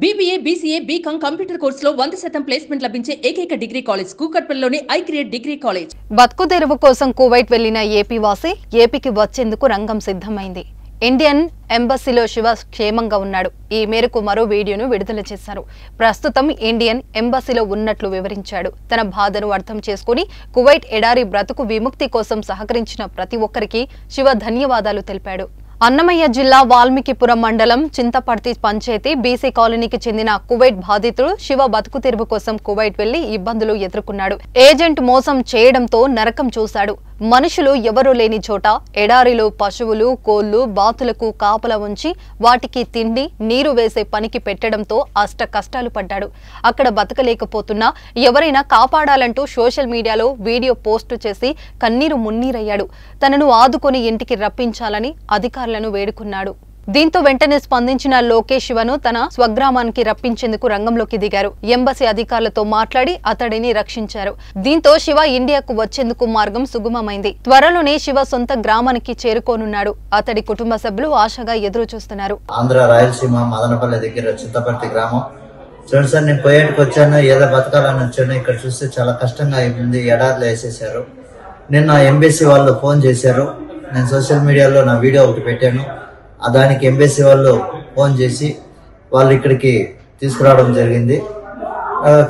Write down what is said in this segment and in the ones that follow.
BBA, BCA, BCom computer కోర్సులో 100% placement లభించే ఏకైక డిగ్రీ కాలేజ్ కూకట్పల్లిలోని ఐక్రియేట్ డిగ్రీ కాలేజ్. బతుకు తెరువు కోసం కువైట్ వెళ్లిన ఏపీ వాసి ఏపీకి వచ్చేందుకు రంగం సిద్ధమైంది. ఇండియన్ ఎంబసీలో శివ క్షేమంగా ఉన్నాడు. ఈ మేరకు మరో వీడియోను విడుదల చేశారు. ప్రస్తుతం ఇండియన్ ఎంబసీలో ఉన్నట్లు వివరించాడు. తన బాధను అర్థం చేసుకుని కువైట్ ఎడారి బ్రతుకు విముక్తి కోసం సహకరించిన ప్రతి ఒక్కరికి శివ ధన్యవాదాలు తెలిపాడు. అన్నమయ్య జిల్లా వాల్మీకిపురం మండలం చింతపర్తి పంచాయతీ బీసీ కాలనీకి చెందిన కువైట్ బాధితుడు శివ బతుకు తెరువు కోసం కువైట్ వెళ్లి ఇబ్బందులు ఎదుర్కొన్నాడు. ఏజెంట్ మోసం చేయడంతో నరకం చూశాడు. మనుషులు ఎవరూ లేని చోట ఎడారిలో పశువులు, కోళ్లు, బాతులకు కాపలా ఉంచి వాటికి తిండి, నీరు వేసే పనికి పెట్టడంతో అష్ట కష్టాలు పడ్డాడు. అక్కడ బతకలేకపోతున్నా ఎవరైనా కాపాడాలంటూ సోషల్ మీడియాలో వీడియో పోస్టు చేసి కన్నీరు మున్నీరయ్యాడు. తనను ఆదుకొని ఇంటికి రప్పించాలని అధికారులను వేడుకున్నాడు. దీంతో వెంటనే స్పందించిన లోకేష్ శివను తన స్వగ్రామానికి రప్పించేందుకు రంగంలోకి దిగారు. ఎంబసీ అధికారులతో మాట్లాడి అతడిని రక్షించారు. దీంతో శివ ఇండియాకు వచ్చేందుకు మార్గం సుగమమైంది. త్వరలోనే శివ సొంత గ్రామానికి చేరుకోనున్నాడు. అతడి కుటుంబ సభ్యులు ఆశగా ఎదురు చూస్తున్నారు. ఆంధ్ర రాయలసీమ మదనపల్లి దగ్గర చింతపర్తి గ్రామం. చూడండి సార్, నేను పోయేటికి వచ్చాను, ఏదో బతకాలని వచ్చాను. ఇక్కడ చూస్తే చాలా కష్టంగా అయిపోయింది. ఎడారిలో వేసేసారు. నిన్న ఎంబసీ వాళ్ళు ఫోన్ చేశారు. నేను సోషల్ మీడియాలో నా వీడియో ఒకటి పెట్టాను. దానికి ఎంబసీ వాళ్ళు ఫోన్ చేసి వాళ్ళు ఇక్కడికి తీసుకురావడం జరిగింది.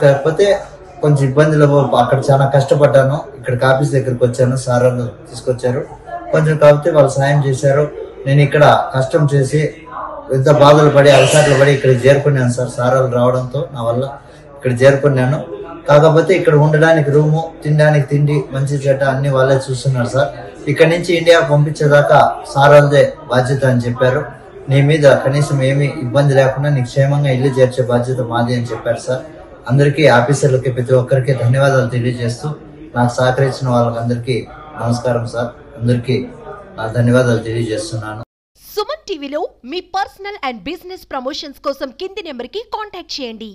కాకపోతే కొంచెం ఇబ్బందులు, అక్కడ చాలా కష్టపడ్డాను. ఇక్కడికి ఆఫీస్ దగ్గరికి వచ్చాను, సార్ వాళ్ళు తీసుకొచ్చారు. కొంచెం కాకపోతే వాళ్ళు సాయం చేశారు. నేను ఇక్కడ కష్టం చేసి ఎంత బాధలు పడి అలసాట్లు పడి ఇక్కడికి చేరుకున్నాను సార్. సార్ వాళ్ళు రావడంతో నా వల్ల ఇక్కడ చేరుకున్నాను. కాకపోతే ఇక్కడ ఉండడానికి రూము, తినడానికి తిండి, మంచి చెడ్డ అన్ని వాళ్ళే చూస్తున్నారు సార్. ఇక్కడ నుంచి ఇండియా పంపించేదాకా సార్ వాళ్ళదే బాధ్యత అని చెప్పారు. నీ మీద కనీసం ఏమీ ఇబ్బంది లేకుండా నీకు క్షేమంగా ఇల్లు చేర్చే బాధ్యత మాది అని చెప్పారు సార్. అందరికీ, ఆఫీసర్లకి, ప్రతి ఒక్కరికి ధన్యవాదాలు తెలియజేస్తూ నాకు సహకరించిన వాళ్ళకందరికీ నమస్కారం సార్. అందరికీ నా ధన్యవాదాలు తెలియజేస్తున్నాను. సుమన్ టీవీలో మీ పర్సనల్ అండ్ బిజినెస్ ప్రమోషన్స్ కోసం కింది నెంబర్కి కాంటాక్ట్ చేయండి.